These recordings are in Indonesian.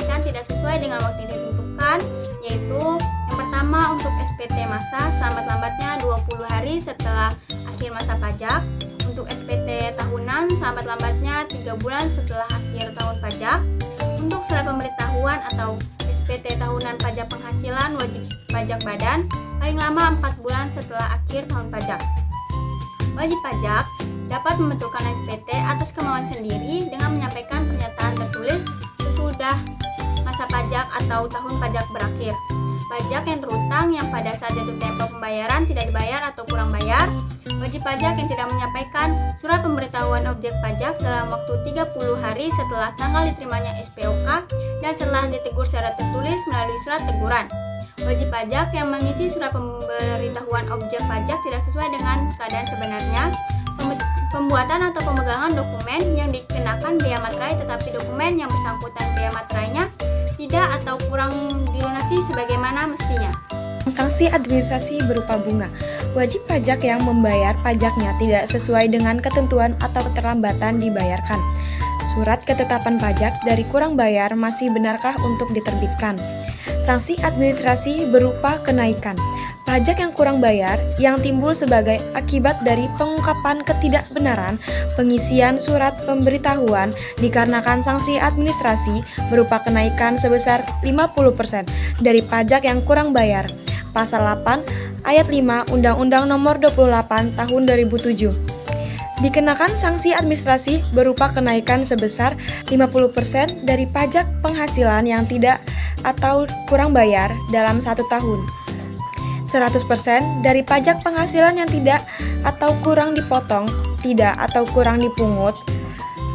kenaikan tidak sesuai dengan waktu yang ditentukan, yaitu yang pertama untuk SPT masa selambat-lambatnya 20 hari setelah akhir masa pajak. Untuk SPT tahunan selambat-lambatnya 3 bulan setelah akhir tahun pajak. Untuk surat pemberitahuan atau SPT tahunan pajak penghasilan wajib pajak badan paling lama 4 bulan setelah akhir tahun pajak. Wajib pajak dapat membentukkan SPT atas kemauan sendiri dengan menyampaikan pernyataan tertulis sesudah masa pajak atau tahun pajak berakhir. Pajak yang terutang yang pada saat jatuh tempo pembayaran tidak dibayar atau kurang bayar. Wajib pajak yang tidak menyampaikan surat pemberitahuan objek pajak dalam waktu 30 hari setelah tanggal diterimanya SPOK dan setelah ditegur secara tertulis melalui surat teguran. Wajib pajak yang mengisi surat pemberitahuan objek pajak tidak sesuai dengan keadaan sebenarnya. Pembuatan atau pemegangan dokumen yang dikenakan bea materai tetapi dokumen yang bersangkutan bea materainya tidak atau kurang dilunasi sebagaimana mestinya. Sanksi administrasi berupa bunga. Wajib pajak yang membayar pajaknya tidak sesuai dengan ketentuan atau keterlambatan dibayarkan. Surat ketetapan pajak dari kurang bayar masih benarkah untuk diterbitkan? Sanksi administrasi berupa kenaikan. Pajak yang kurang bayar yang timbul sebagai akibat dari pengungkapan ketidakbenaran pengisian surat pemberitahuan dikarenakan sanksi administrasi berupa kenaikan sebesar 50% dari pajak yang kurang bayar. Pasal 8 ayat 5 Undang-Undang Nomor 28 Tahun 2007. Dikenakan sanksi administrasi berupa kenaikan sebesar 50% dari pajak penghasilan yang tidak atau kurang bayar dalam 1 tahun. 100% dari pajak penghasilan yang tidak atau kurang dipotong, tidak atau kurang dipungut.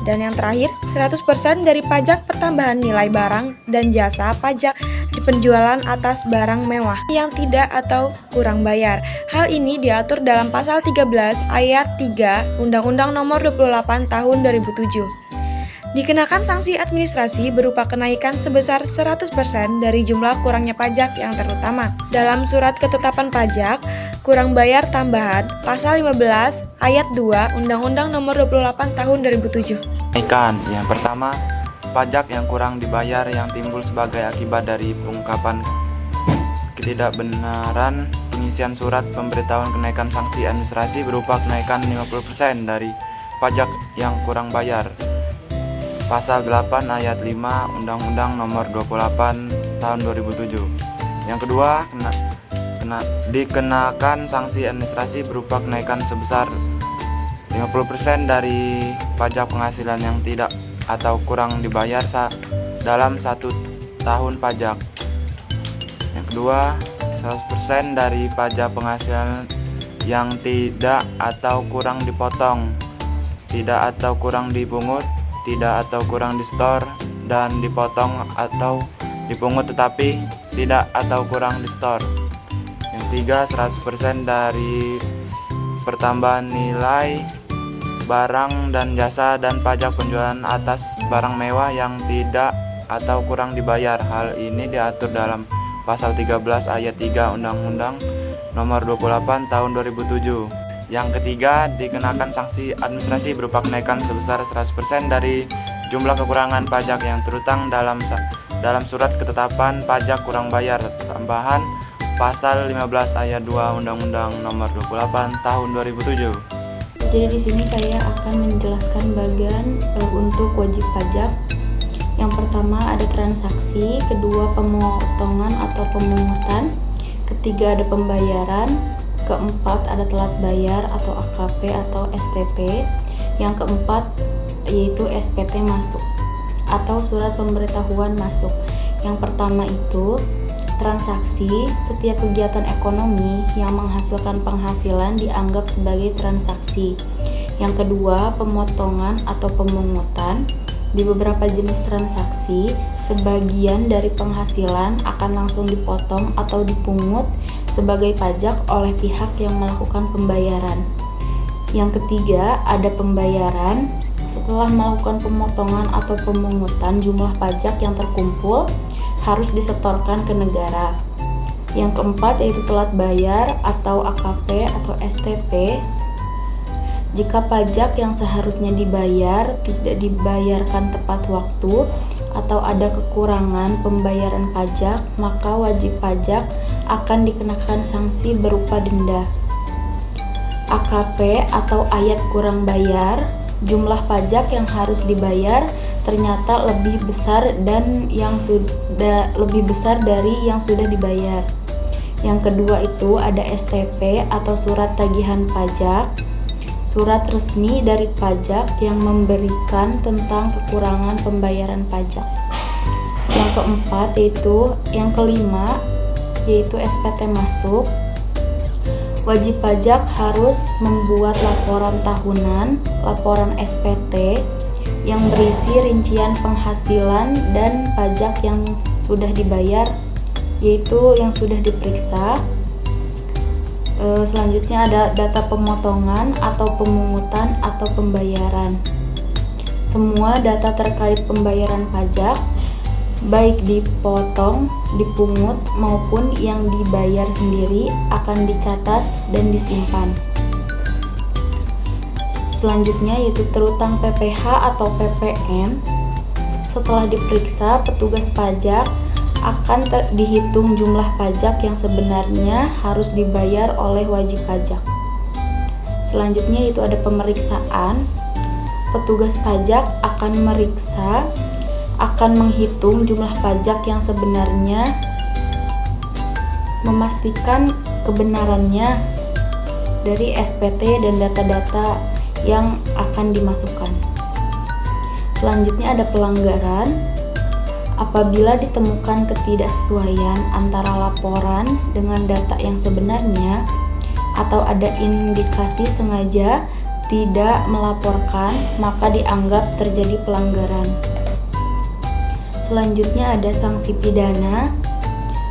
Dan yang terakhir, 100% dari pajak pertambahan nilai barang dan jasa pajak di penjualan atas barang mewah yang tidak atau kurang bayar. Hal ini diatur dalam pasal 13 ayat 3 Undang-Undang Nomor 28 Tahun 2007. Dikenakan sanksi administrasi berupa kenaikan sebesar 100% dari jumlah kurangnya pajak yang terutama. Dalam surat ketetapan pajak, kurang bayar tambahan, pasal 15 ayat 2 Undang-Undang Nomor 28 Tahun 2007. Kenaikan yang pertama, pajak yang kurang dibayar yang timbul sebagai akibat dari pengungkapan ketidakbenaran pengisian surat pemberitahuan kenaikan sanksi administrasi berupa kenaikan 50% dari pajak yang kurang bayar. Pasal 8 ayat 5 Undang-Undang Nomor 28 Tahun 2007. Yang kedua, dikenakan sanksi administrasi berupa kenaikan sebesar 50% dari pajak penghasilan yang tidak atau kurang dibayar dalam 1 tahun pajak. Yang kedua, 100% dari pajak penghasilan yang tidak atau kurang dipotong, tidak atau kurang dipungut, tidak atau kurang di-store dan dipotong atau dipungut tetapi tidak atau kurang di-store. Yang tiga, 100% dari pertambahan nilai barang dan jasa dan pajak penjualan atas barang mewah yang tidak atau kurang dibayar. Hal ini diatur dalam pasal 13 ayat 3 Undang-Undang Nomor 28 Tahun 2007. Yang ketiga, dikenakan sanksi administrasi berupa kenaikan sebesar 100% dari jumlah kekurangan pajak yang terutang dalam surat ketetapan pajak kurang bayar tambahan pasal 15 ayat 2 Undang-Undang Nomor 28 Tahun 2007. Jadi di sini saya akan menjelaskan bagian untuk wajib pajak. Yang pertama ada transaksi, kedua pemotongan atau pemungutan, ketiga ada pembayaran, keempat ada telat bayar atau AKP atau STP, yang keempat yaitu SPT masuk atau surat pemberitahuan masuk. Yang pertama itu transaksi, setiap kegiatan ekonomi yang menghasilkan penghasilan dianggap sebagai transaksi. Yang kedua, pemotongan atau pemungutan. Di beberapa jenis transaksi, sebagian dari penghasilan akan langsung dipotong atau dipungut sebagai pajak oleh pihak yang melakukan pembayaran. Yang ketiga, ada pembayaran. Setelah melakukan pemotongan atau pemungutan, jumlah pajak yang terkumpul harus disetorkan ke negara. Yang keempat yaitu telat bayar atau AKP atau STP. Jika pajak yang seharusnya dibayar tidak dibayarkan tepat waktu atau ada kekurangan pembayaran pajak, maka wajib pajak akan dikenakan sanksi berupa denda. AKP atau ayat kurang bayar, jumlah pajak yang harus dibayar ternyata lebih besar dari yang sudah dibayar. Yang kedua itu ada STP atau surat tagihan pajak, surat resmi dari pajak yang memberikan tentang kekurangan pembayaran pajak. Yang kelima yaitu SPT masuk. Wajib pajak harus membuat laporan tahunan, laporan SPT yang berisi rincian penghasilan dan pajak yang sudah dibayar, yaitu yang sudah diperiksa. Selanjutnya ada data pemotongan atau pemungutan atau pembayaran. Semua data terkait pembayaran pajak, baik dipotong, dipungut maupun yang dibayar sendiri akan dicatat dan disimpan. Selanjutnya yaitu terutang PPh atau PPN. Setelah diperiksa, petugas pajak akan dihitung jumlah pajak yang sebenarnya harus dibayar oleh wajib pajak. Selanjutnya yaitu ada pemeriksaan. Petugas pajak akan menghitung jumlah pajak yang sebenarnya, memastikan kebenarannya dari SPT dan data-data yang akan dimasukkan. Selanjutnya ada pelanggaran. Apabila ditemukan ketidaksesuaian antara laporan dengan data yang sebenarnya atau ada indikasi sengaja tidak melaporkan, maka dianggap terjadi pelanggaran. Selanjutnya ada sanksi pidana.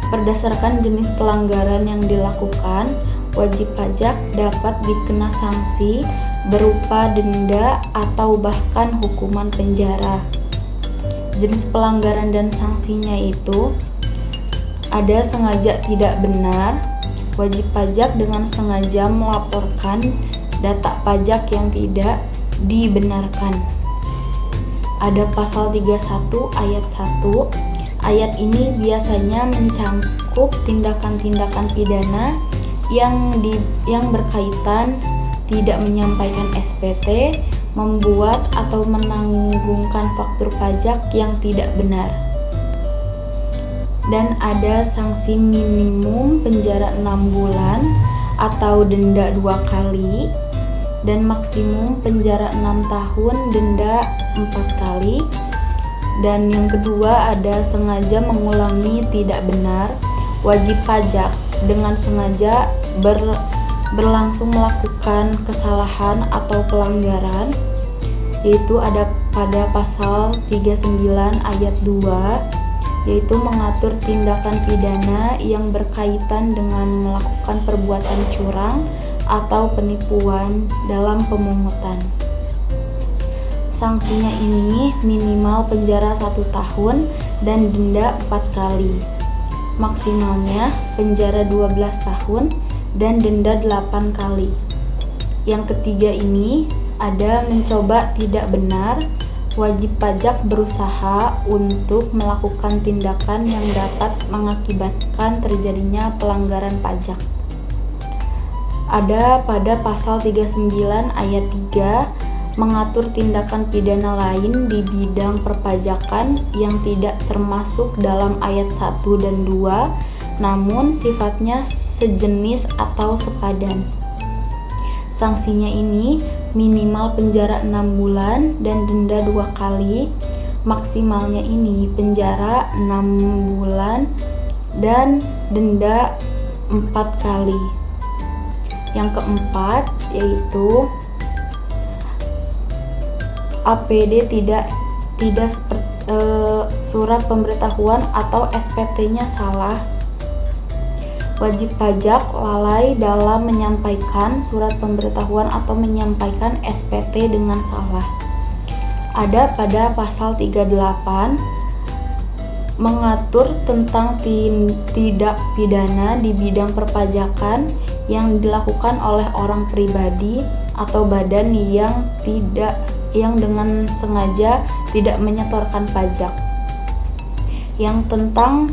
Berdasarkan jenis pelanggaran yang dilakukan, wajib pajak dapat dikena sanksi berupa denda atau bahkan hukuman penjara. Jenis pelanggaran dan sanksinya itu ada sengaja tidak benar. Wajib pajak dengan sengaja melaporkan data pajak yang tidak dibenarkan. Ada pasal 31 ayat 1. Ayat ini biasanya mencakup tindakan-tindakan pidana yang berkaitan tidak menyampaikan SPT, membuat atau menanggungkan faktur pajak yang tidak benar. Dan ada sanksi minimum penjara 6 bulan atau denda 2 kali, dan maksimum penjara 6 tahun, denda 4 kali. Dan yang kedua ada sengaja mengulangi tidak benar. Wajib pajak dengan sengaja berlangsung melakukan kesalahan atau pelanggaran, yaitu ada pada pasal 39 ayat 2, yaitu mengatur tindakan pidana yang berkaitan dengan melakukan perbuatan curang atau penipuan dalam pemungutan. Sanksinya ini minimal penjara 1 tahun dan denda 4 kali. Maksimalnya penjara 12 tahun dan denda 8 kali. Yang ketiga ini ada mencoba tidak benar. Wajib pajak berusaha untuk melakukan tindakan yang dapat mengakibatkan terjadinya pelanggaran pajak. Ada pada pasal 39 ayat 3 mengatur tindakan pidana lain di bidang perpajakan yang tidak termasuk dalam ayat 1 dan 2, namun sifatnya sejenis atau sepadan. Sanksinya ini minimal penjara 6 bulan dan denda 2 kali. Maksimalnya ini penjara 6 bulan dan denda 4 kali. Yang keempat yaitu APD tidak surat pemberitahuan atau SPT-nya salah. Wajib pajak lalai dalam menyampaikan surat pemberitahuan atau menyampaikan SPT dengan salah. Ada pada pasal 38 mengatur tentang tindak pidana di bidang perpajakan yang dilakukan oleh orang pribadi atau badan yang dengan sengaja tidak menyetorkan pajak. yang terutang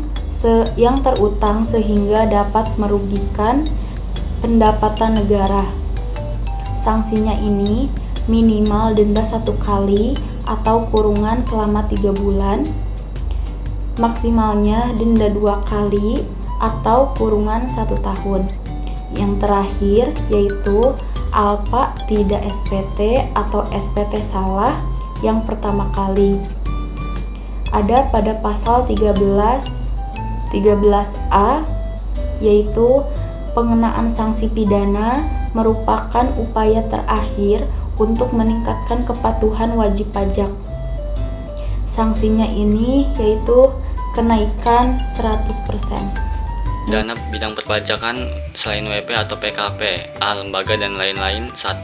sehingga dapat merugikan pendapatan negara. Sanksinya ini minimal denda 1 kali atau kurungan selama 3 bulan, maksimalnya denda 2 kali atau kurungan 1 tahun. Yang terakhir yaitu alpa tidak SPT atau SPT salah yang pertama kali. Ada pada pasal 13A yaitu pengenaan sanksi pidana merupakan upaya terakhir untuk meningkatkan kepatuhan wajib pajak. Sanksinya ini yaitu kenaikan 100%. Dana bidang perpajakan selain WP atau PKP, A. Lembaga dan lain-lain. 1.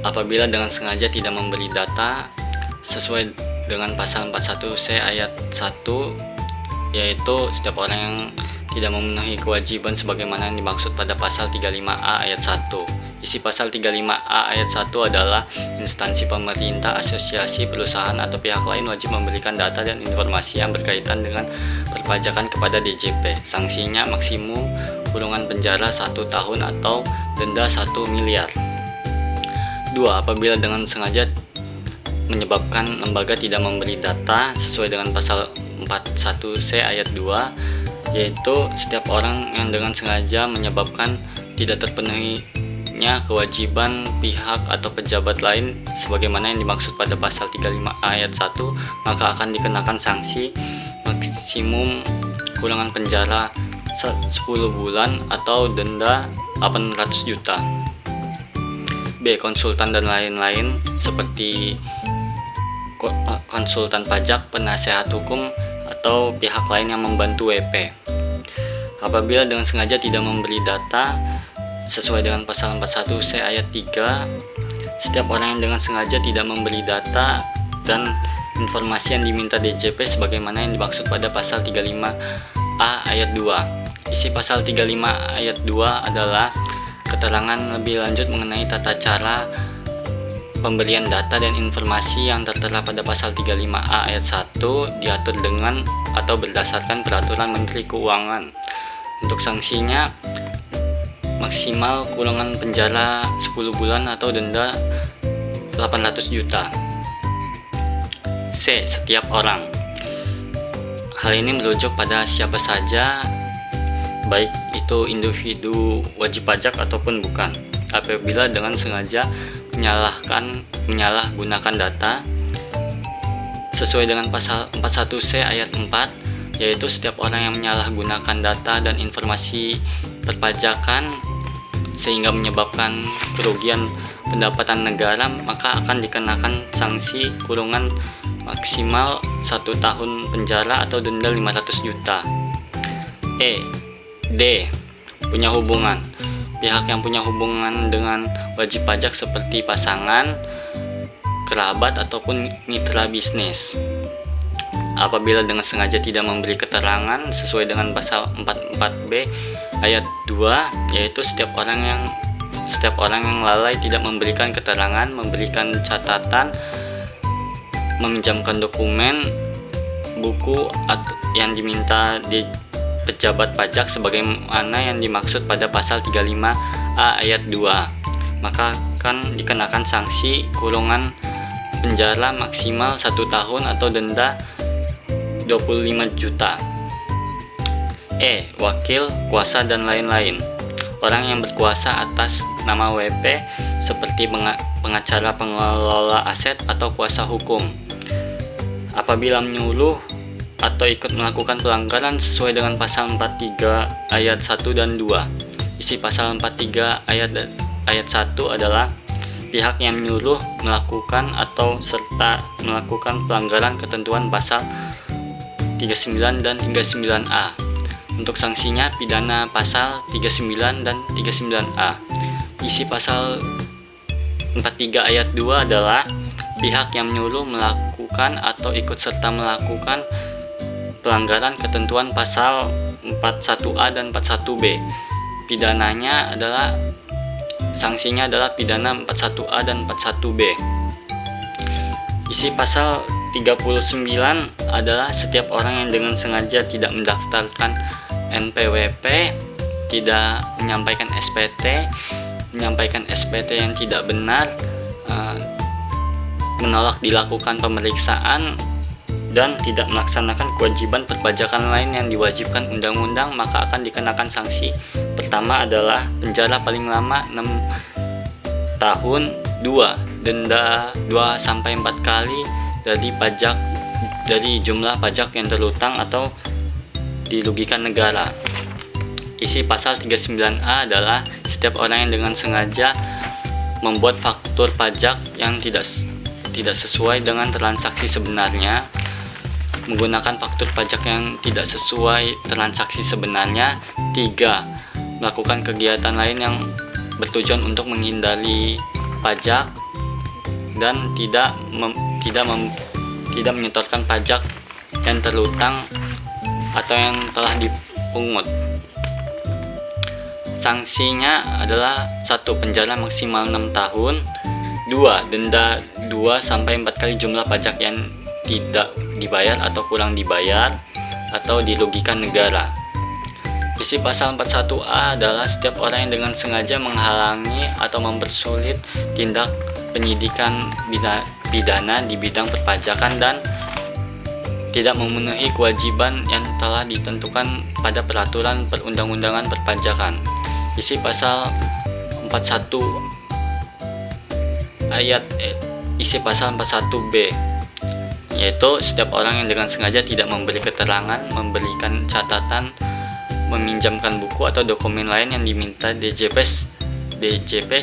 Apabila dengan sengaja tidak memberi data sesuai dengan pasal 41C ayat 1, yaitu setiap orang yang tidak memenuhi kewajiban sebagaimana yang dimaksud pada pasal 35A ayat 1. Isi pasal 35A ayat 1 adalah instansi pemerintah, asosiasi, perusahaan, atau pihak lain wajib memberikan data dan informasi yang berkaitan dengan perpajakan kepada DJP. Sanksinya maksimum kurungan penjara 1 tahun atau denda 1 miliar. 2. Apabila dengan sengaja menyebabkan lembaga tidak memberi data sesuai dengan pasal 41C ayat 2, yaitu setiap orang yang dengan sengaja menyebabkan tidak terpenuhinya kewajiban pihak atau pejabat lain sebagaimana yang dimaksud pada pasal 35A ayat 1, maka akan dikenakan sanksi maksimum kurungan penjara 10 bulan atau denda 800 juta. B. Konsultan dan lain-lain seperti konsultan pajak, penasehat hukum, atau pihak lain yang membantu WP. Apabila dengan sengaja tidak memberi data sesuai dengan pasal 41C ayat 3, setiap orang yang dengan sengaja tidak memberi data dan informasi yang diminta DJP sebagaimana yang dimaksud pada pasal 35A ayat 2. Isi pasal 35 ayat 2 adalah keterangan lebih lanjut mengenai tata cara pemberian data dan informasi yang tertera pada pasal 35A ayat 1 diatur dengan atau berdasarkan peraturan Menteri Keuangan. Untuk sanksinya maksimal kurungan penjara 10 bulan atau denda 800 juta. C. Setiap orang. Hal ini merujuk pada siapa saja, baik itu individu wajib pajak ataupun bukan, apabila dengan sengaja menyalahgunakan data sesuai dengan pasal 41C ayat 4, yaitu setiap orang yang menyalahgunakan data dan informasi perpajakan sehingga menyebabkan kerugian pendapatan negara, maka akan dikenakan sanksi kurungan maksimal 1 tahun penjara atau denda 500 juta. D. Punya hubungan. Pihak yang punya hubungan dengan wajib pajak seperti pasangan, kerabat, ataupun mitra bisnis. Apabila dengan sengaja tidak memberi keterangan sesuai dengan pasal 44B ayat 2, yaitu setiap orang yang lalai tidak memberikan keterangan, memberikan catatan, meminjamkan dokumen, buku atau yang diminta di pejabat pajak sebagaimana yang dimaksud pada pasal 35A ayat 2, maka akan dikenakan sanksi kurungan penjara maksimal 1 tahun atau denda 25 juta. Wakil, kuasa, dan lain-lain. Orang yang berkuasa atas nama WP seperti pengacara, pengelola aset, atau kuasa hukum. Apabila menyuruh atau ikut melakukan pelanggaran sesuai dengan pasal 43 ayat 1 dan 2. Isi pasal 43 ayat 1 adalah pihak yang menyuruh, melakukan, atau serta melakukan pelanggaran ketentuan pasal 39 dan 39A. Untuk sanksinya pidana pasal 39 dan 39A. Isi pasal 43 ayat 2 adalah pihak yang menyuruh, melakukan, atau ikut serta melakukan pelanggaran ketentuan pasal 41A dan 41B. Sanksinya adalah pidana 41A dan 41B. Isi pasal 39 adalah setiap orang yang dengan sengaja tidak mendaftarkan NPWP, tidak menyampaikan SPT, menyampaikan SPT yang tidak benar, menolak dilakukan pemeriksaan, dan tidak melaksanakan kewajiban perpajakan lain yang diwajibkan undang-undang, maka akan dikenakan sanksi. Pertama adalah penjara paling lama 6 tahun, 2 denda 2-4 kali dari jumlah pajak yang terutang atau dirugikan negara. Isi pasal 39A adalah setiap orang yang dengan sengaja membuat faktur pajak yang tidak sesuai dengan transaksi sebenarnya, menggunakan faktur pajak yang tidak sesuai transaksi sebenarnya. 3. Melakukan kegiatan lain yang bertujuan untuk menghindari pajak dan tidak menyetorkan pajak yang terutang atau yang telah dipungut. Sanksinya adalah 1. Penjara maksimal 6 tahun, 2. Denda 2-4 kali jumlah pajak yang tidak dibayar atau kurang dibayar atau dirugikan negara. Isi pasal 41A adalah setiap orang yang dengan sengaja menghalangi atau mempersulit tindak penyidikan pidana di bidang perpajakan dan tidak memenuhi kewajiban yang telah ditentukan pada peraturan perundang-undangan perpajakan. Isi pasal 41 isi pasal 41B, yaitu setiap orang yang dengan sengaja tidak memberi keterangan, memberikan catatan, meminjamkan buku atau dokumen lain yang diminta DJP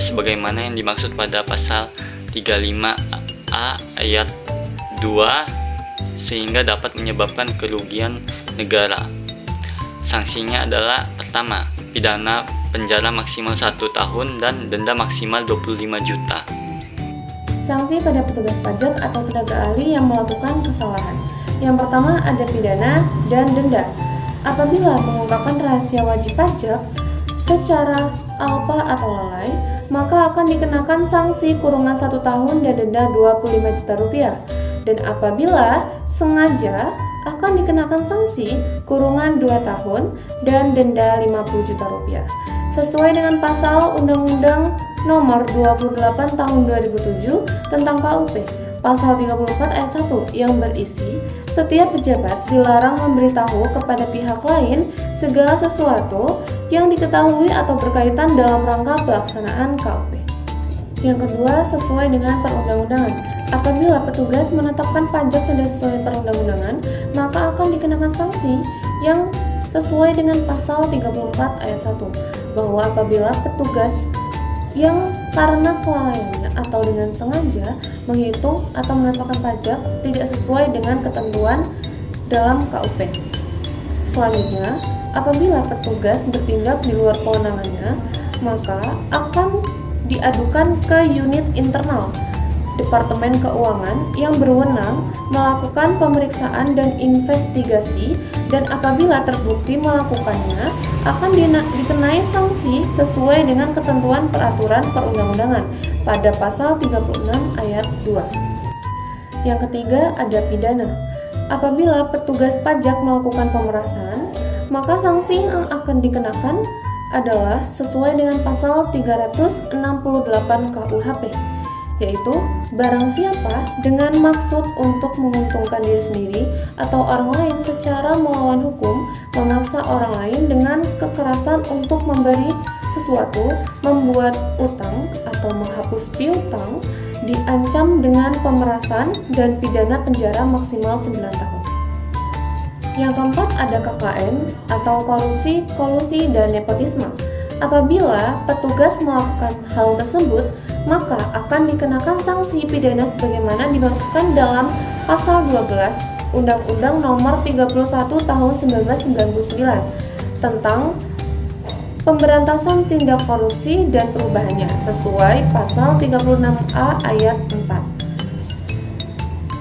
sebagaimana yang dimaksud pada pasal 35A ayat 2 sehingga dapat menyebabkan kerugian negara. Sanksinya adalah pertama, pidana penjara maksimal 1 tahun dan denda maksimal 25 juta. Sanksi pada petugas pajak atau tenaga ahli yang melakukan kesalahan. Yang pertama ada pidana dan denda. Apabila mengungkapkan rahasia wajib pajak secara alpa atau lalai, maka akan dikenakan sanksi kurungan 1 tahun dan denda 25 juta rupiah. Dan apabila sengaja, akan dikenakan sanksi kurungan 2 tahun dan denda 50 juta rupiah. Sesuai dengan pasal Undang-Undang Nomor 28 Tahun 2007 tentang KUP, pasal 34 ayat 1 yang berisi setiap pejabat dilarang memberitahu kepada pihak lain segala sesuatu yang diketahui atau berkaitan dalam rangka pelaksanaan KUP. Yang kedua, sesuai dengan perundang-undangan. Apabila petugas menetapkan pajak tidak sesuai perundang-undangan, maka akan dikenakan sanksi yang sesuai dengan pasal 34 ayat 1, bahwa apabila petugas yang karena kelalaiannya atau dengan sengaja menghitung atau menetapkan pajak tidak sesuai dengan ketentuan dalam KUP. Selanjutnya, apabila petugas bertindak di luar kewenangannya, maka akan diadukan ke unit internal Departemen Keuangan yang berwenang melakukan pemeriksaan dan investigasi, dan apabila terbukti melakukannya akan dikenai sanksi sesuai dengan ketentuan peraturan perundang-undangan pada pasal 36 ayat 2. Yang ketiga ada pidana. Apabila petugas pajak melakukan pemerasan, maka sanksi yang akan dikenakan adalah sesuai dengan pasal 368 KUHP, yaitu barang siapa dengan maksud untuk menguntungkan diri sendiri atau orang lain secara melawan hukum, memaksa orang lain dengan kekerasan untuk memberi sesuatu, membuat utang atau menghapus piutang, diancam dengan pemerasan dan pidana penjara maksimal 9 tahun. Yang keempat ada KKN atau korupsi, kolusi, dan nepotisme. Apabila petugas melakukan hal tersebut, maka akan dikenakan sanksi pidana sebagaimana dimaksudkan dalam pasal 12 Undang-Undang Nomor 31 Tahun 1999 tentang pemberantasan tindak korupsi dan perubahannya sesuai pasal 36A ayat 4.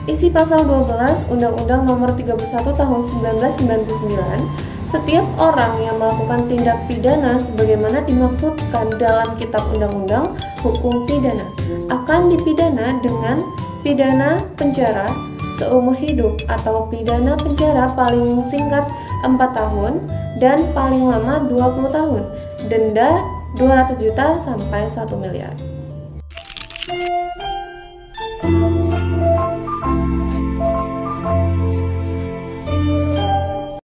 Isi pasal 12 Undang-Undang Nomor 31 Tahun 1999, setiap orang yang melakukan tindak pidana sebagaimana dimaksudkan dalam Kitab Undang-Undang Hukum Pidana akan dipidana dengan pidana penjara seumur hidup atau pidana penjara paling singkat 4 tahun dan paling lama 20 tahun, denda 200 juta sampai 1 miliar.